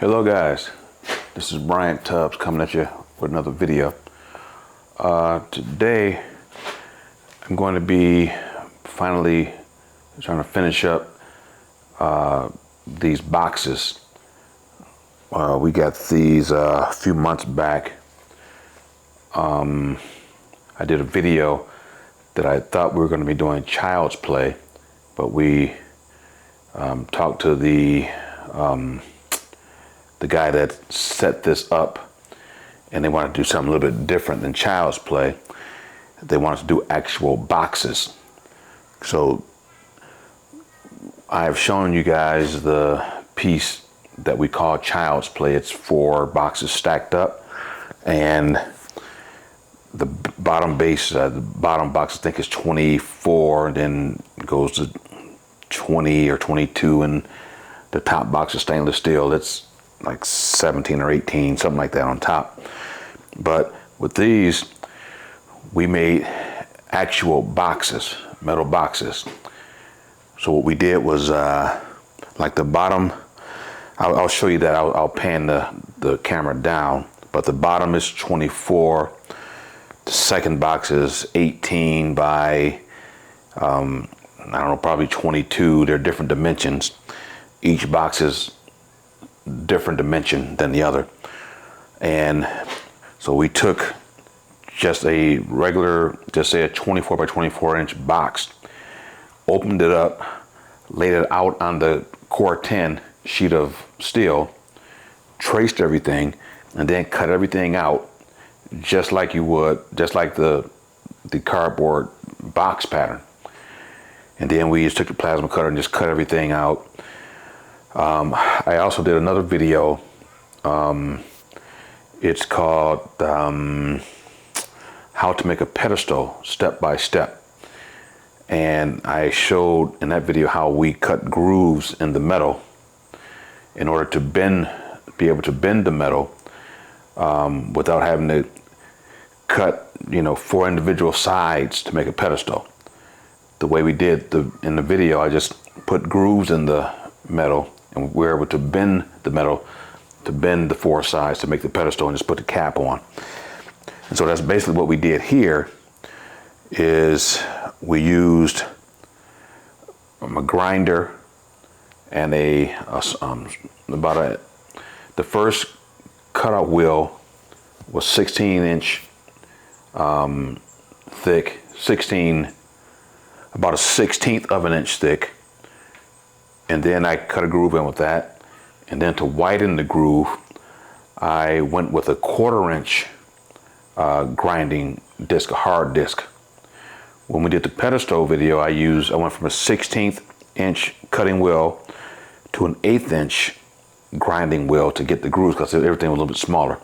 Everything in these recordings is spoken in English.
Hello guys, this is Bryant Tubbs coming at you with another video. Today I'm going to be finally trying to finish up these boxes. We got these a few months back. I did a video that I thought we were going to be doing child's play, but we talked to the guy that set this up, and they wanted to do something a little bit different than child's play. They wanted to do actual boxes. So I've shown you guys the piece that we call child's play. It's 4 boxes stacked up, and the bottom base, the bottom box I think is 24, and then goes to 20 or 22, and the top box is stainless steel. It's like 17 or 18, something like that on top. But with these, we made actual boxes, metal boxes. So what we did was, like the bottom, I'll show you that. I'll pan the camera down, but the bottom is 24. The second box is 18 by, I don't know, probably 22. They're different dimensions. Each box is different dimension than the other. And so we took just a regular, just say a 24 by 24 inch box, opened it up, laid it out on the core 10 sheet of steel, traced everything, and then cut everything out just like you would, just like the cardboard box pattern. And then we just took the plasma cutter and just cut everything out. I also did another video. It's called How to Make a Pedestal Step by Step. And I showed in that video how we cut grooves in the metal in order to be able to bend the metal without having to cut, 4 individual sides to make a pedestal. The way we did in the video, I just put grooves in the metal, and we were able to bend the metal to bend the 4 sides to make the pedestal, and just put the cap on. And so that's basically what we did here. Is we used a grinder and the first cutout wheel was 16-inch thick, about a 1/16 of an inch thick. And then I cut a groove in with that. And then to widen the groove, I went with a 1/4 inch grinding disc, a hard disc. When we did the pedestal video, I went from a 1/16 inch cutting wheel to an 1/8 inch grinding wheel to get the grooves, because everything was a little bit smaller.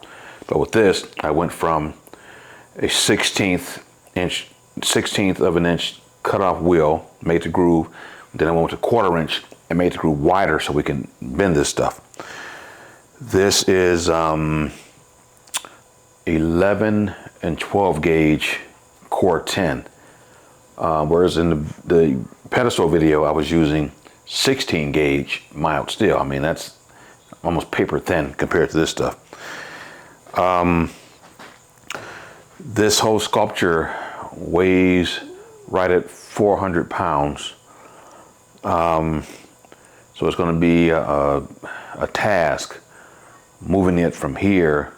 But with this, I went from a 1/16 of an inch cut off wheel, made the groove. Then I went with a 1/4 inch and made the groove wider so we can bend this stuff. This is 11 and 12 gauge core 10. Whereas in the pedestal video, I was using 16 gauge mild steel. I mean, that's almost paper thin compared to this stuff. This whole sculpture weighs right at 400 pounds. So it's going to be a task moving it from here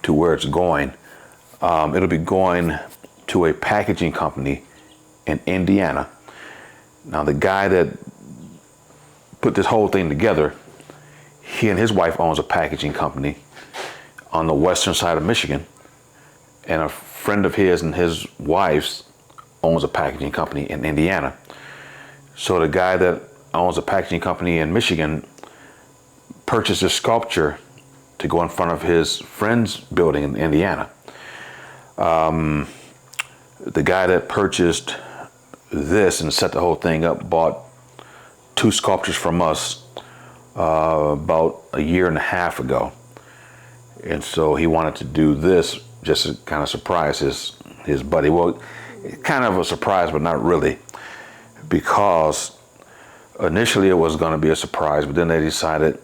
to where it's going. It'll be going to a packaging company in Indiana. Now, the guy that put this whole thing together, he and his wife owns a packaging company on the western side of Michigan, and a friend of his and his wife's owns a packaging company in Indiana. So the guy that owns a packaging company in Michigan purchased this sculpture to go in front of his friend's building in Indiana. The guy that purchased this and set the whole thing up bought 2 sculptures from us about a year and a half ago. And so he wanted to do this just to kind of surprise his buddy. Well, kind of a surprise, but not really, because initially it was going to be a surprise, but then they decided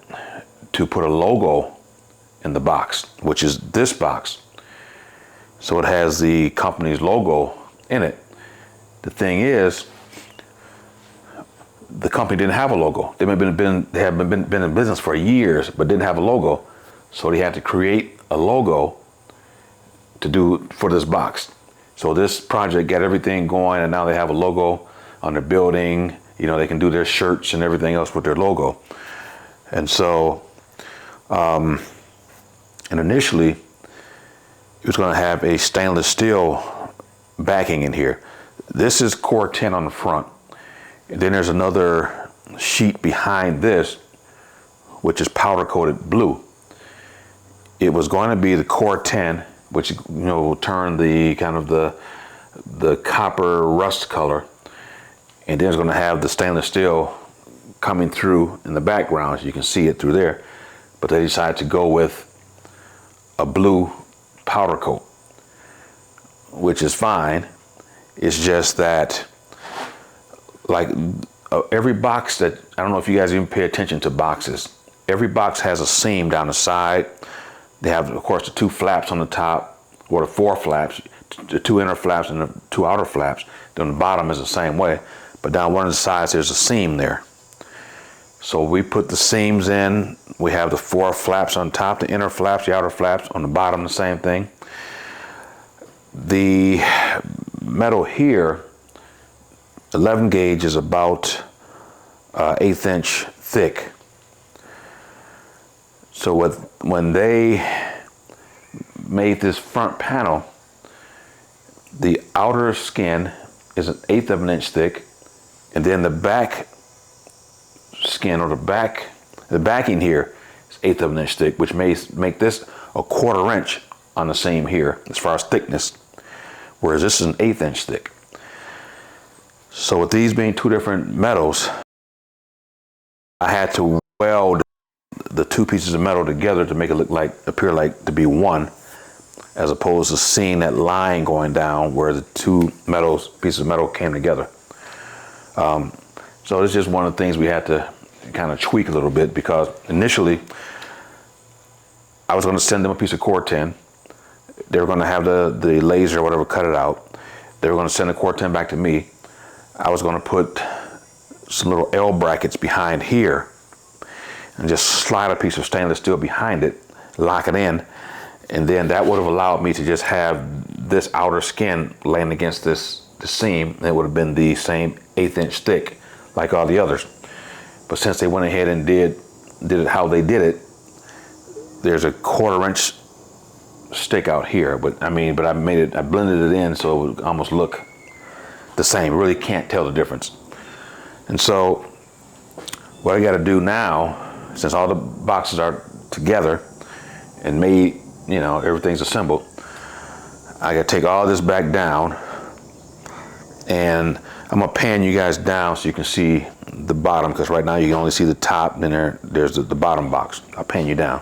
to put a logo in the box, which is this box. So it has the company's logo in it. The thing is, the company didn't have a logo. They have been in business for years, but didn't have a logo. So they had to create a logo to do for this box. So this project got everything going, and now they have a logo on their building. You know, they can do their shirts and everything else with their logo. And so, and initially, it was going to have a stainless steel backing in here. This is core 10 on the front. And then there's another sheet behind this, which is powder coated blue. It was going to be the core 10, which, you know, will turn the kind of the copper rust color. And then it's going to have the stainless steel coming through in the background, so you can see it through there. But they decided to go with a blue powder coat, which is fine. It's just that, like, every box that, I don't know if you guys even pay attention to boxes, every box has a seam down the side. They have, of course, the 2 flaps on the top, or the 4 flaps, the 2 inner flaps and the 2 outer flaps. Then the bottom is the same way, but down one of the sides there's a seam there. So we put the seams in. We have the 4 flaps on top, the inner flaps, the outer flaps. On the bottom, the same thing. The metal here, 11 gauge, is about 1/8 inch thick. So when they made this front panel, the outer skin is 1/8 of an inch thick, and then the back skin, or the backing here, is 1/8 of an inch thick, which may make this a 1/4 inch on the seam here as far as thickness, whereas this is 1/8 inch thick. So with these being 2 different metals, I had to weld the 2 pieces of metal together to make it appear like to be one, as opposed to seeing that line going down where the 2 pieces of metal came together. So it's just one of the things we had to kind of tweak a little bit, because initially I was going to send them a piece of core 10. They were going to have the laser or whatever cut it out. They were going to send the core 10 back to me. I was going to put some little L brackets behind here and just slide a piece of stainless steel behind it, lock it in, and then that would have allowed me to just have this outer skin laying against the seam, and it would have been the same 1/8 inch thick like all the others. But since they went ahead and did it how they did it, there's a 1/4 inch stick out here. But I blended it in so it would almost look the same. You really can't tell the difference. And so what I got to do now, since all the boxes are together and made, you know, everything's assembled, I got to take all this back down, and I'm gonna pan you guys down so you can see the bottom, because right now you can only see the top, and then there's the bottom box. I'll pan you down.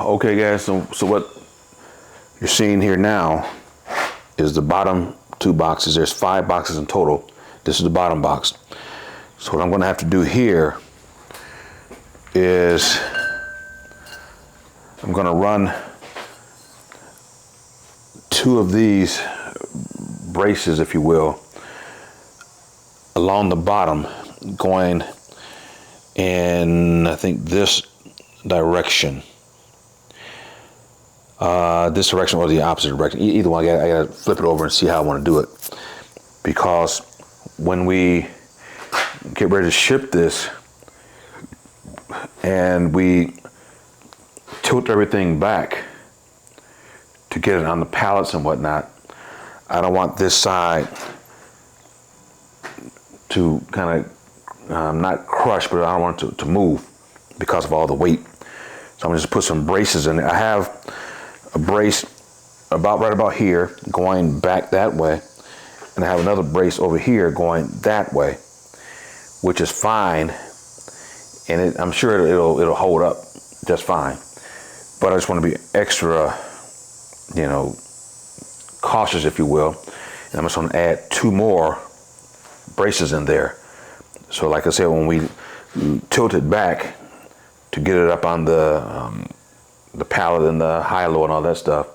Okay guys, so what you're seeing here now is the bottom 2 boxes. There's 5 boxes in total. This is the bottom box. So what I'm gonna have to do here is I'm gonna run 2 of these braces, if you will, along the bottom, going in, I think, this direction. This direction or the opposite direction. Either one, I gotta flip it over and see how I want to do it. Because when we get ready to ship this and we tilt everything back to get it on the pallets and whatnot, I don't want this side to kind of not crush, but I don't want it to move because of all the weight. So I'm gonna just put some braces in it. I have a brace right about here going back that way, and I have another brace over here going that way, which is fine, and I'm sure it'll hold up just fine. But I just want to be extra, you know, cautious, if you will. And I'm just going to add 2 more braces in there. So like I said, when we tilt it back to get it up on the pallet and the high-low and all that stuff.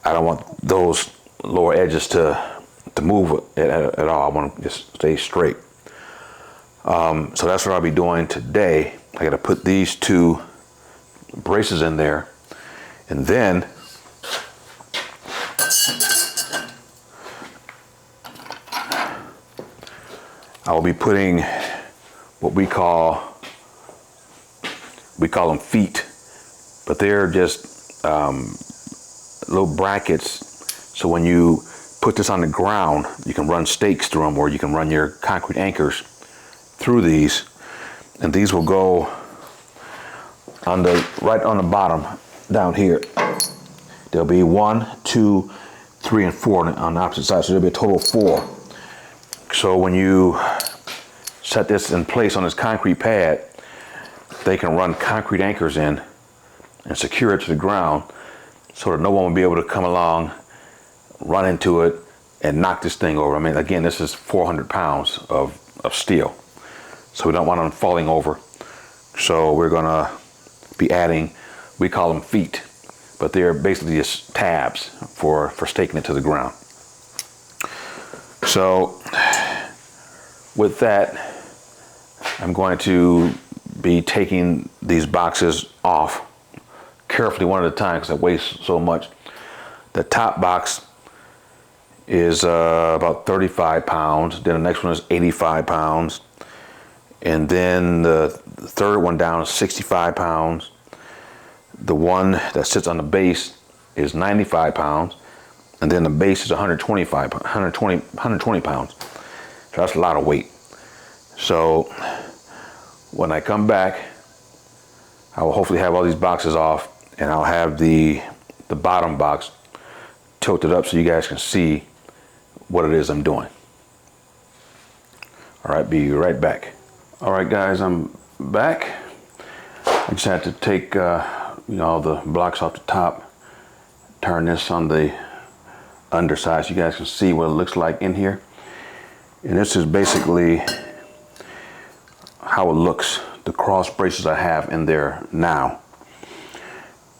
I don't want those lower edges to move at all. I want to just stay straight. So that's what I'll be doing today. I got to put these two braces in there, and then I will be putting what we call them feet, but they're just little brackets. So when you put this on the ground, you can run stakes through them, or you can run your concrete anchors through these, and these will go on right on the bottom down here. There'll be 1, 2, 3, and 4 on the opposite side, so there'll be a total of 4. So when you set this in place on this concrete pad, they can run concrete anchors in and secure it to the ground, so that no one will be able to come along, run into it, and knock this thing over. I mean, again, this is 400 pounds of steel, so we don't want them falling over. So we're gonna be adding, we call them feet, but they're basically just tabs for staking it to the ground. So with that, I'm going to be taking these boxes off carefully one at a time because I waste so much. The top box is about 35 pounds. Then the next one is 85 pounds. And then the third one down is 65 pounds. The one that sits on the base is 95 pounds. And then the base is 120 pounds. So that's a lot of weight. So when I come back, I will hopefully have all these boxes off, and I'll have the bottom box tilted up so you guys can see what it is I'm doing. All right, be right back. All right, guys, I'm back. I just had to take all the blocks off the top, turn this on the underside so you guys can see what it looks like in here. And this is basically how it looks, the cross braces I have in there now.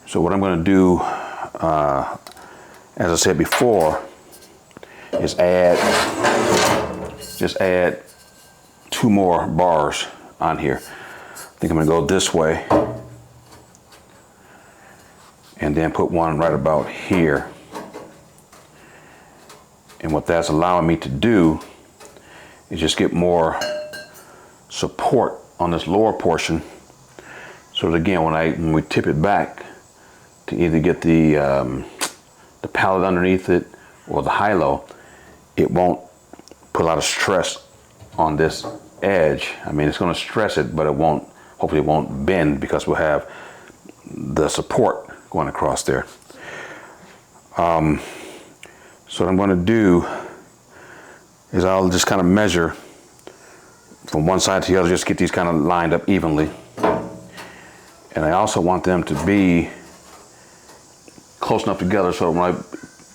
So what I'm going to do, as I said before, is just add 2 more bars on here. I think I'm going to go this way and then put one right about here. And what that's allowing me to do is just get more support on this lower portion, so that again, when we tip it back to either get the pallet underneath it or the high-low, it won't put a lot of stress on this edge. I mean, it's going to stress it, but it won't, hopefully it won't bend, because we'll have the support going across there. So what I'm going to do is I'll just kind of measure from one side to the other, just get these kind of lined up evenly. And I also want them to be close enough together so when I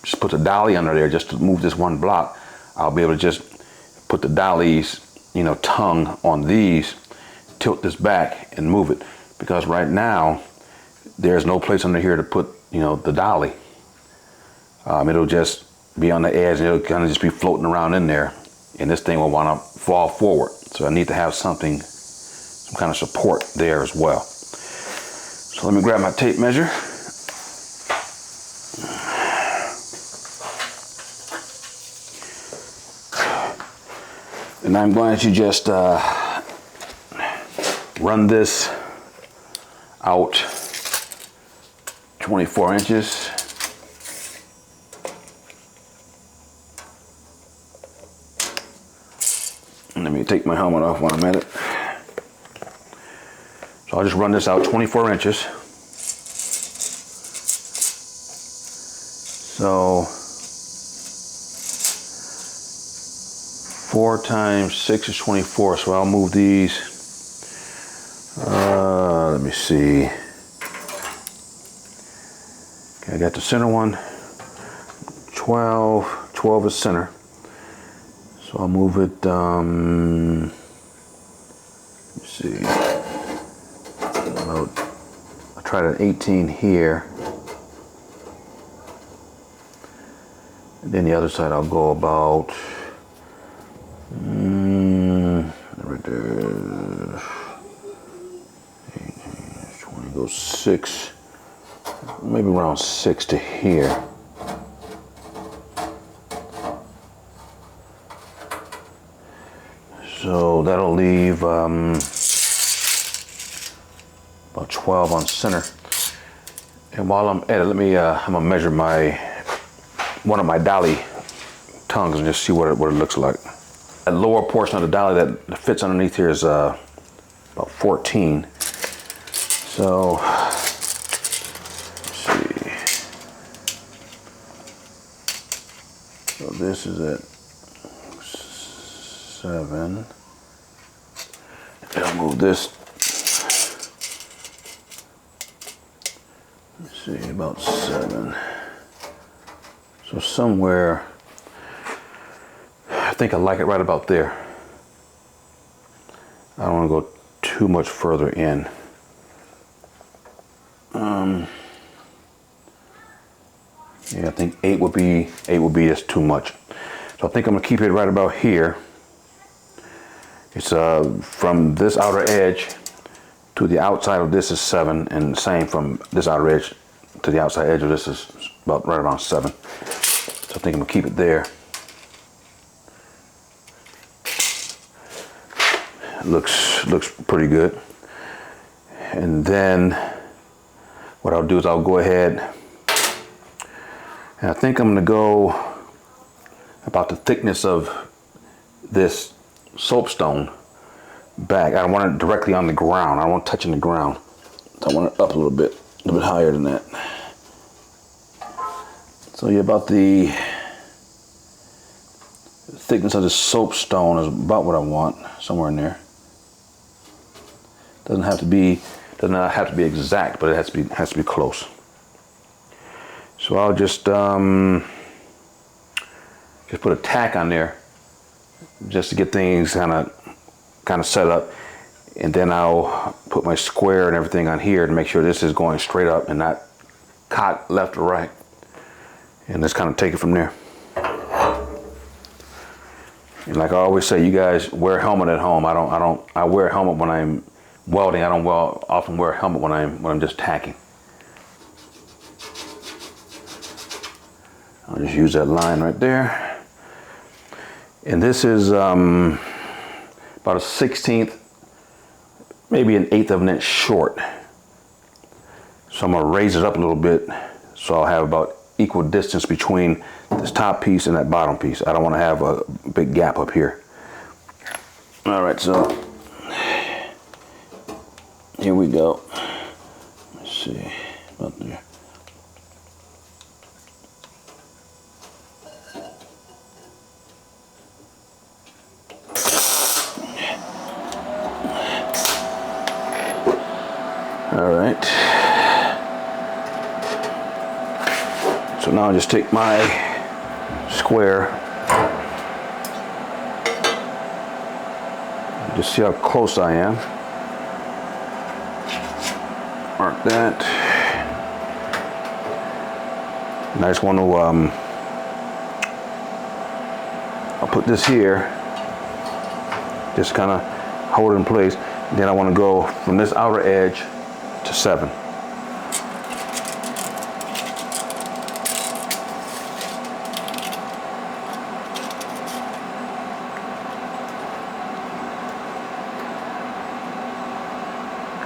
just put the dolly under there just to move this one block, I'll be able to just put the dolly's tongue on these, tilt this back and move it. Because right now there's no place under here to put the dolly. It'll just be on the edge, and it'll kind of just be floating around in there, and this thing will want to fall forward. So I need to have some kind of support there as well. So let me grab my tape measure. And I'm going to just run this out 24 inches. Let me take my helmet off while I'm at it. So I'll just run this out 24 inches. So 4 times 6 is 24. So I'll move these. Let me see. Okay, I got the center one. 12 is center. So I'll move it, let's see, about try that 18 here. And then the other side I'll go about right there. 20 goes 6, maybe around 6 to here. So that'll leave about 12 on center. And while I'm at it, let me I'm gonna measure one of my dolly tongues and just see what it looks like. That lower portion of the dolly that fits underneath here is about 14. So let's see. So this is at 7. And I'll move this. Let's see, about 7. So somewhere, I think I like it right about there. I don't want to go too much further in. Yeah, I think 8 would be just too much. So I think I'm gonna keep it right about here. It's from this outer edge to the outside of this is 7, and the same from this outer edge to the outside edge of this is about right around 7. So I think I'm gonna keep it there. Looks pretty good. And then what I'll do is I'll go ahead and I think I'm gonna go about the thickness of this soapstone back. I don't want it directly on the ground. I don't want it touching the ground. So I want it up a little bit higher than that. So yeah, about the thickness of the soapstone is about what I want, somewhere in there. Doesn't have to be exact, but it has to be close. So I'll just put a tack on there just to get things kind of set up, and then I'll put my square and everything on here to make sure this is going straight up and not cocked left or right, and just kind of take it from there. And like I always say, you guys wear a helmet at home. I wear a helmet when I'm welding. I don't often wear a helmet when I'm just tacking. I'll just use that line right there. And this is about a 1/16, maybe an 1/8 of an inch short. So I'm gonna raise it up a little bit so I'll have about equal distance between this top piece and that bottom piece. I don't want to have a big gap up here. All right, so here we go. Let's see, about there. All right. So now I just take my square, just see how close I am. Mark that. And I just want to, I'll put this here, just kind of hold it in place. And then I want to go from this outer edge to 7.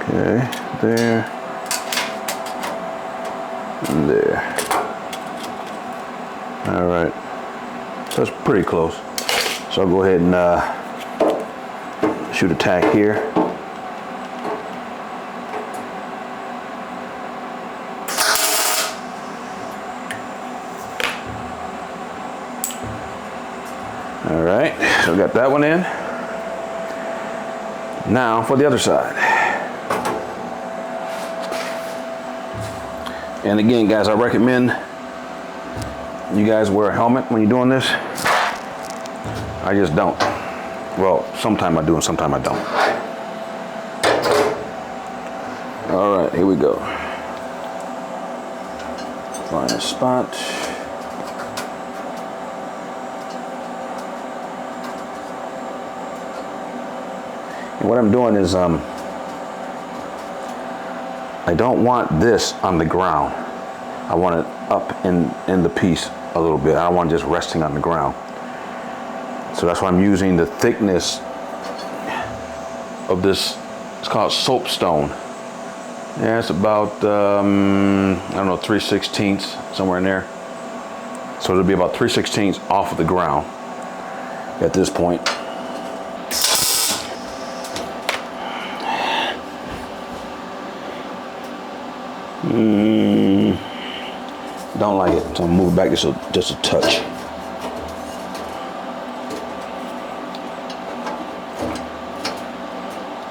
Okay, there and there. All right, so that's pretty close. So I'll go ahead and shoot a tack here. All right, so we got that one in. Now for the other side. And again, guys, I recommend you guys wear a helmet when you're doing this. I just don't. Well, sometime I do and sometime I don't. All right, here we go. Find a spot. And what I'm doing is I don't want this on the ground. I want it up in the piece a little bit. I don't want it just resting on the ground. So that's why I'm using the thickness of this. It's called soapstone. Yeah, it's about, I don't know, 3/16, somewhere in there. So it'll be about 3/16 off of the ground at this point. Don't like it, so I'm gonna move it back just a touch.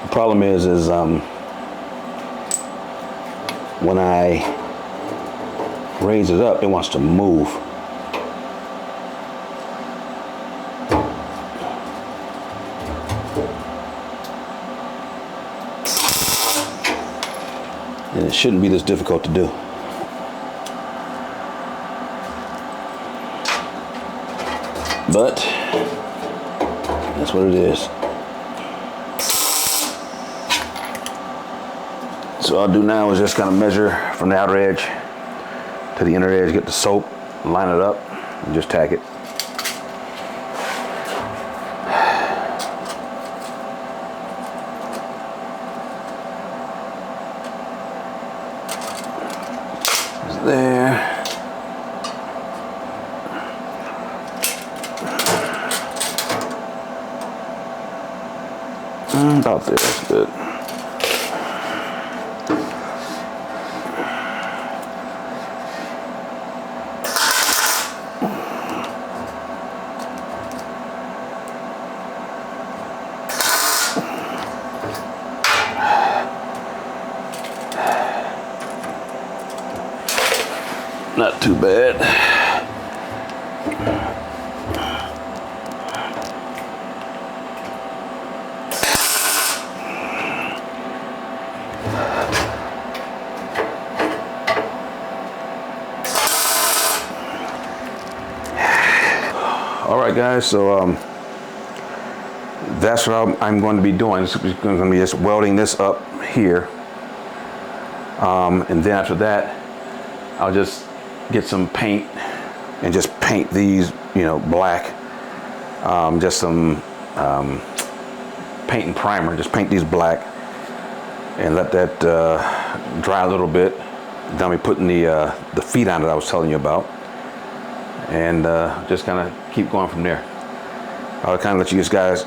The problem is when I raise it up, it wants to move. And it shouldn't be this difficult to do. But that's what it is. So all I'll do now is just kind of measure from the outer edge to the inner edge, get the soap, line it up, and just tack it. It's there. About there, that's good. Not too bad. All right, guys, so that's what I'm going to be doing. It's going to be just welding this up here. And then after that, I'll just get some paint and just paint these, you know, black. Just some paint and primer. Just paint these black and let that dry a little bit. Then I'll be putting the feet on it I was telling you about, and just kind of keep going from there. I'll kind of let you guys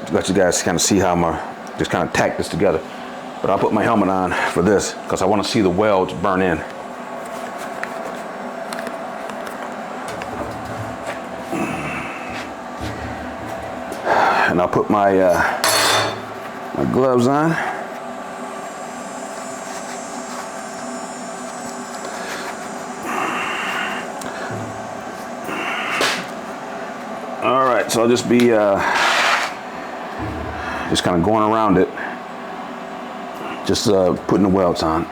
kind of see how I'm gonna just kind of tack this together. But I'll put my helmet on for this because I want to see the welds burn in. And I'll put my my gloves on. All right, so I'll just be just kind of going around it, just putting the welds on.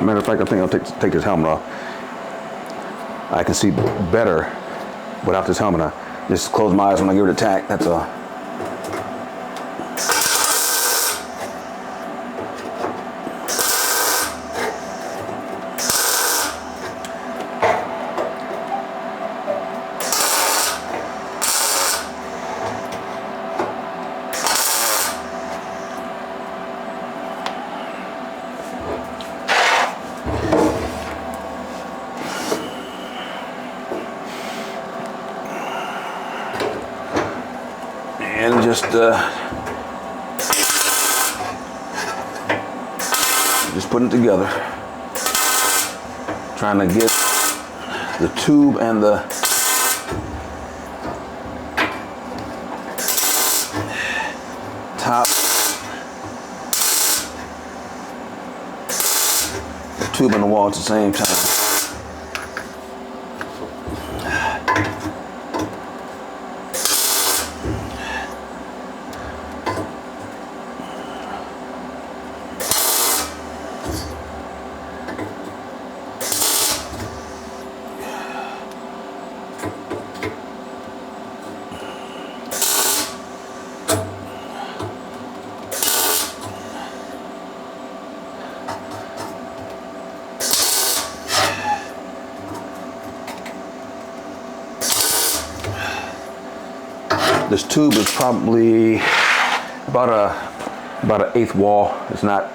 Matter of fact, I think I'll take this helmet off. I can see better without this helmet on. Just close my eyes when I give it a tack, that's all. And just putting it together, trying to get the tube and the top, the tube and the wall at the same time. This tube is probably about an eighth wall. It's not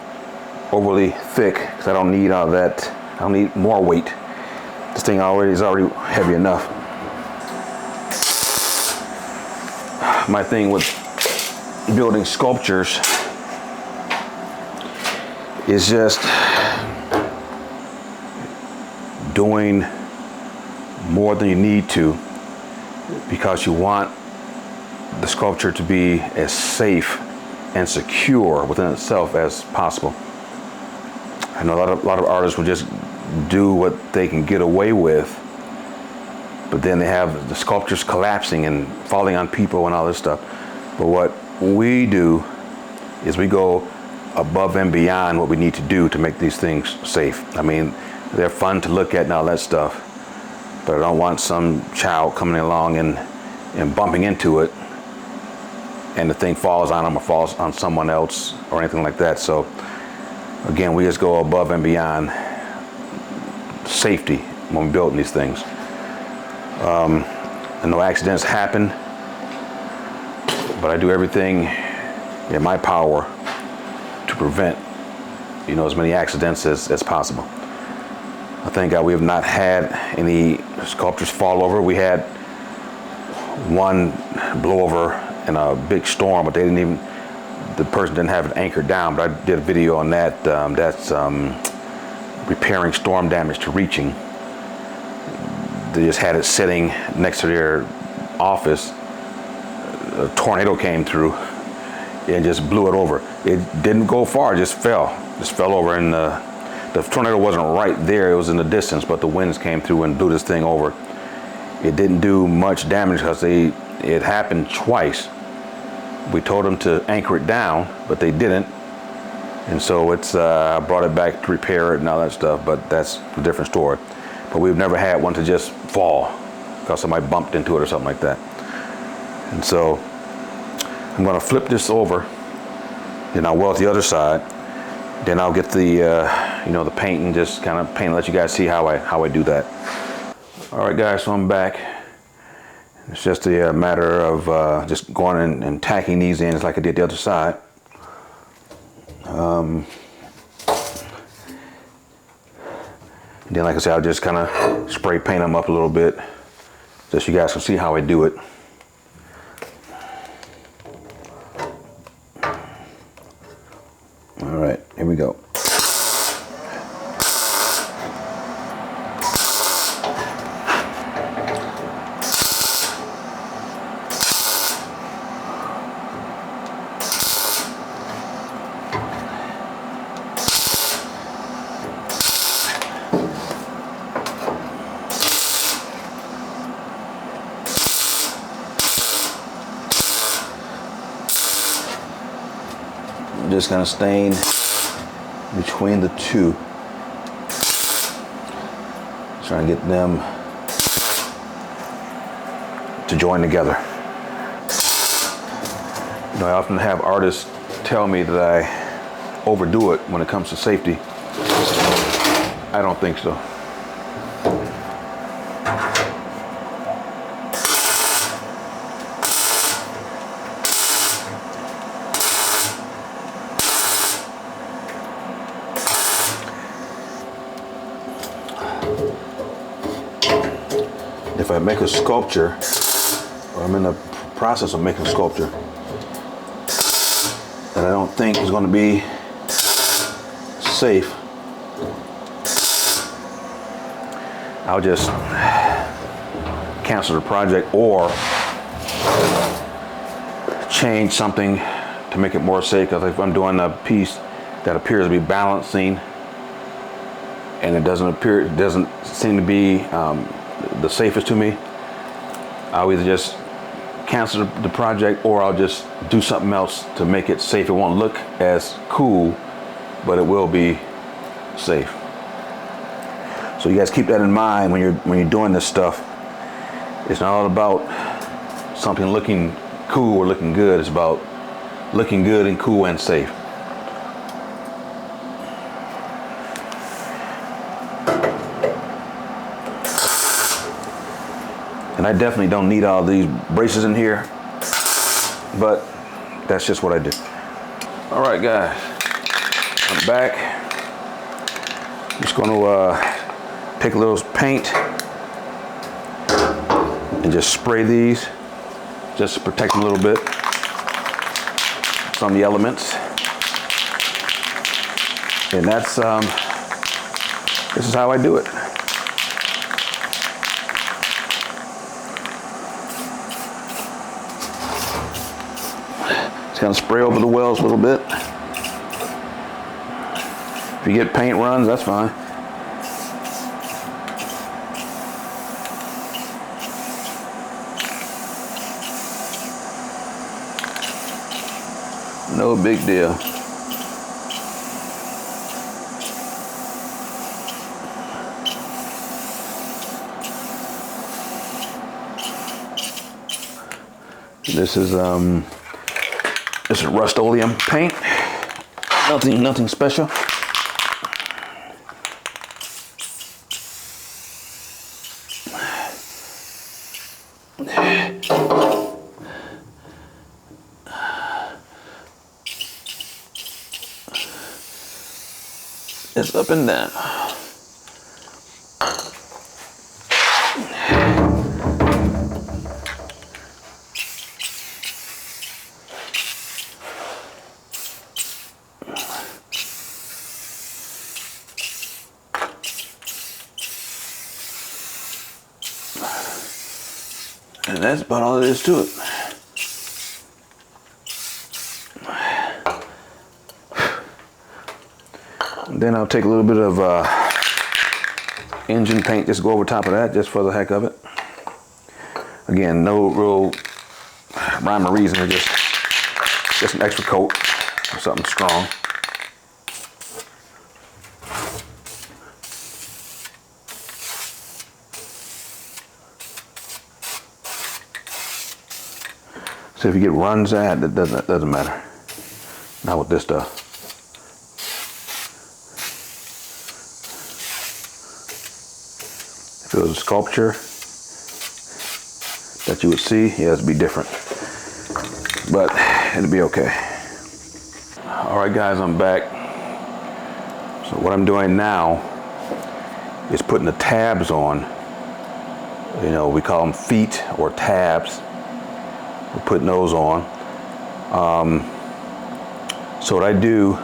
overly thick because I don't need all that. I don't need more weight. This thing is already heavy enough. My thing with building sculptures is just doing more than you need to, because you want the sculpture to be as safe and secure within itself as possible. I know a lot of artists will just do what they can get away with, but then they have the sculptures collapsing and falling on people and all this stuff. But what we do is we go above and beyond what we need to do to make these things safe. I mean, they're fun to look at and all that stuff, but I don't want some child coming along and bumping into it and the thing falls on them or falls on someone else or anything like that. So again, we just go above and beyond safety when we're building these things. And no accidents happen, but I do everything in my power to prevent, as many accidents as possible. I thank God we have not had any sculptures fall over. We had one blow over in a big storm, but the person didn't have it anchored down, but I did a video on that. That's repairing storm damage to reaching. They just had it sitting next to their office. A tornado came through and just blew it over. It didn't go far, it just fell over, and the tornado wasn't right there, it was in the distance, but the winds came through and blew this thing over. It didn't do much damage because it happened twice. We told them to anchor it down, but they didn't. And so I brought it back to repair it and all that stuff, but that's a different story. But we've never had one to just fall because somebody bumped into it or something like that. And so I'm gonna flip this over, then I'll weld the other side. Then I'll get the the paint and just kind of paint and let you guys see how I do that. All right, guys, so I'm back. It's just a matter of just going and tacking these ends like I did the other side. Then, like I said, I'll just kind of spray paint them up a little bit, just so you guys can see how I do it. All right, here we go. Just kind of staying between the two, trying to get them to join together. I often have artists tell me that I overdo it when it comes to safety. I don't think so. If I make a sculpture, or I'm in the process of making a sculpture that I don't think is going to be safe, I'll just cancel the project or change something to make it more safe, because if I'm doing a piece that appears to be balancing and it doesn't seem to be the safest to me, I'll either just cancel the project, or I'll just do something else to make it safe. It won't look as cool, but it will be safe. So you guys keep that in mind when you're doing this stuff. It's not all about something looking cool or looking good. It's about looking good and cool and safe. And I definitely don't need all these braces in here, but that's just what I do. All right, guys, I'm back. I'm just going to take a little paint and just spray these, just to protect them a little bit from the elements. And that's this is how I do it. Just gonna spray over the welds a little bit. If you get paint runs, that's fine. No big deal. This is Rust-Oleum paint. Nothing special. It's up and down. And that's about all there is to it. And then I'll take a little bit of engine paint, just go over top of that, just for the heck of it. Again, no real rhyme or reason, just an extra coat or something strong. So if you get runs that doesn't matter. Not with this stuff. If it was a sculpture that you would see, yeah, it'd be different. But it'd be okay. All right, guys, I'm back. So what I'm doing now is putting the tabs on. You know, we call them feet or tabs. We're putting those on. So what I do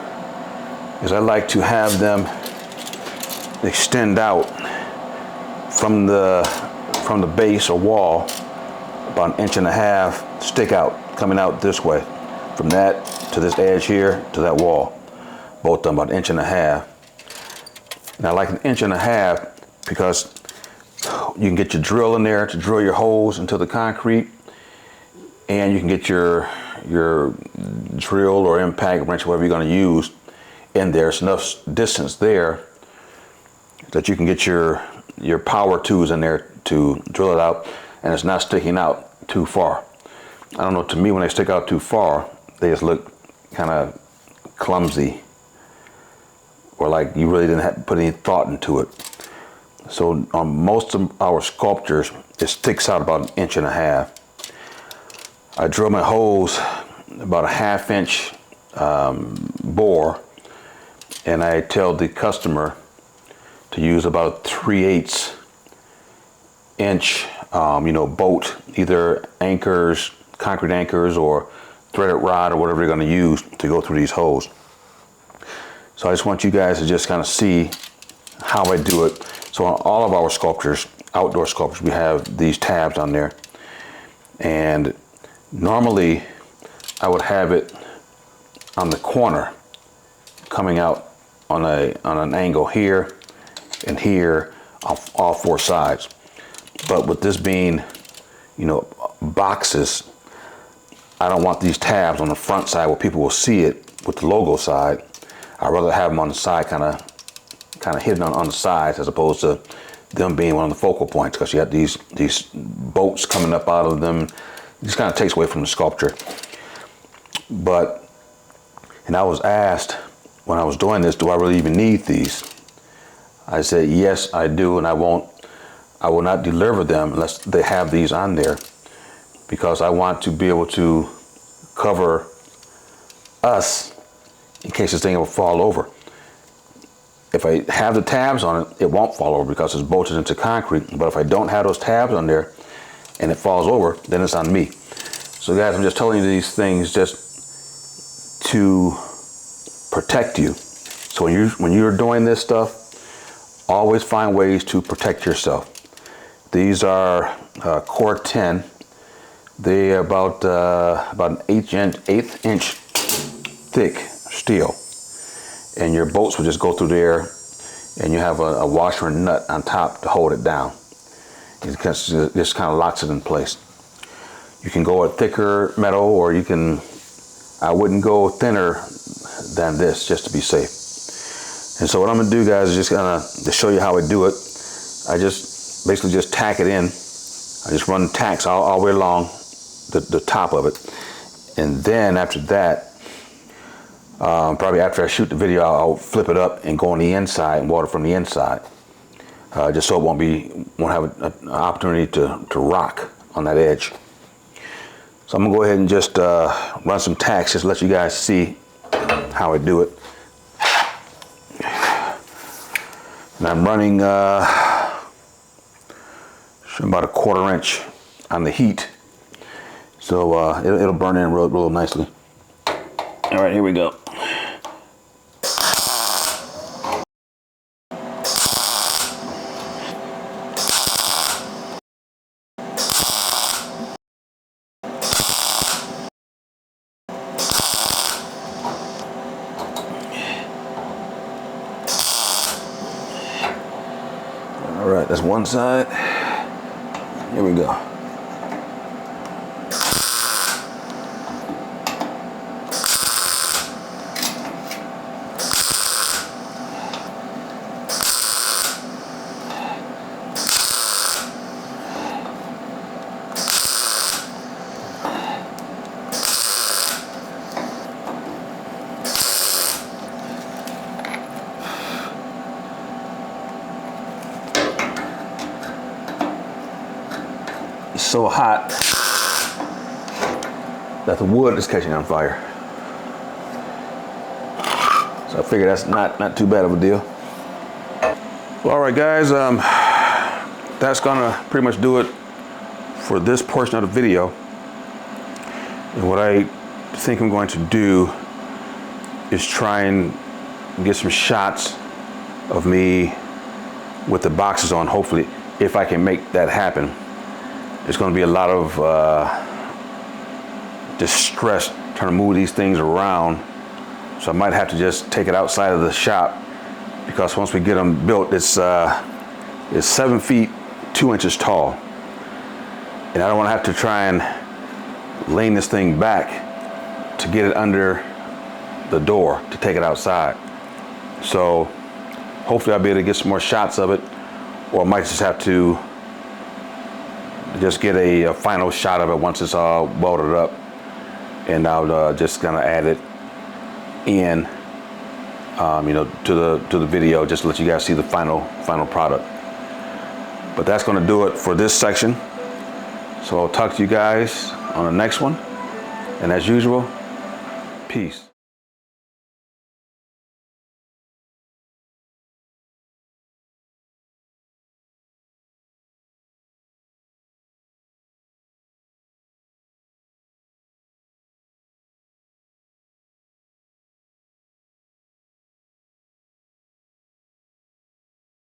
is I like to have them extend out from the base or wall about 1.5 inches, stick out, coming out this way. From that to this edge here to that wall. Both of them about 1.5 inches. And I like 1.5 inches because you can get your drill in there to drill your holes into the concrete. And you can get your drill or impact wrench, whatever you're going to use, in there. It's enough distance there that you can get your power tools in there to drill it out, and it's not sticking out too far. I don't know, to me, when they stick out too far, they just look kind of clumsy, or like you really didn't have to put any thought into it. So on most of our sculptures, it sticks out about 1.5 inches. I drill my holes about 1/2 inch bore, and I tell the customer to use about 3/8 inch, bolt, either anchors, concrete anchors, or threaded rod, or whatever you're going to use to go through these holes. So I just want you guys to just kind of see how I do it. So on all of our sculptures, outdoor sculptures, we have these tabs on there, and normally I would have it on the corner, coming out on an angle here and here on all four sides. But with this being, you know, boxes, I don't want these tabs on the front side where people will see it with the logo side. I'd rather have them on the side, kind of hidden on the sides, as opposed to them being one of the focal points, because you got these bolts coming up out of them. It just kind of takes away from the sculpture. And I was asked when I was doing this, do I really even need these? I said, yes, I do, and I will not deliver them unless they have these on there, because I want to be able to cover us in case this thing will fall over. If I have the tabs on it, it won't fall over because it's bolted into concrete. But if I don't have those tabs on there and it falls over, then it's on me. So guys, I'm just telling you these things just to protect you. So when you're doing this stuff, always find ways to protect yourself. These are core 10. They're about an eighth inch thick steel, and your bolts will just go through there, and you have a washer and nut on top to hold it down. It just kind of locks it in place. You can go a thicker metal, or I wouldn't go thinner than this, just to be safe. And so what I'm gonna do, guys, is just to show you how I do it. I just basically just tack it in. I just run tacks all the way along the top of it. And then after that, probably after I shoot the video, I'll flip it up and go on the inside and water from the inside, just so it won't have an opportunity to rock on that edge. So I'm gonna go ahead and just run some tacks, just to let you guys see how I do it. And I'm running about a 1/4 inch on the heat, so it'll burn in real nicely. All right, here we go. All right, that's one side. Here we go. It's so hot that the wood is catching on fire. So I figure that's not too bad of a deal. Well, all right, guys, that's gonna pretty much do it for this portion of the video. And what I think I'm going to do is try and get some shots of me with the boxes on, hopefully, if I can make that happen. There's going to be a lot of distress trying to move these things around, so I might have to just take it outside of the shop, because once we get them built, it's 7 feet 2 inches tall, and I don't want to have to try and lean this thing back to get it under the door to take it outside. So hopefully I'll be able to get some more shots of it, or I might just have to just get a final shot of it once it's all welded up, and I'll just kind of add it in, you know, to the video, just to let you guys see the final product. But that's going to do it for this section. So I'll talk to you guys on the next one, and as usual, peace.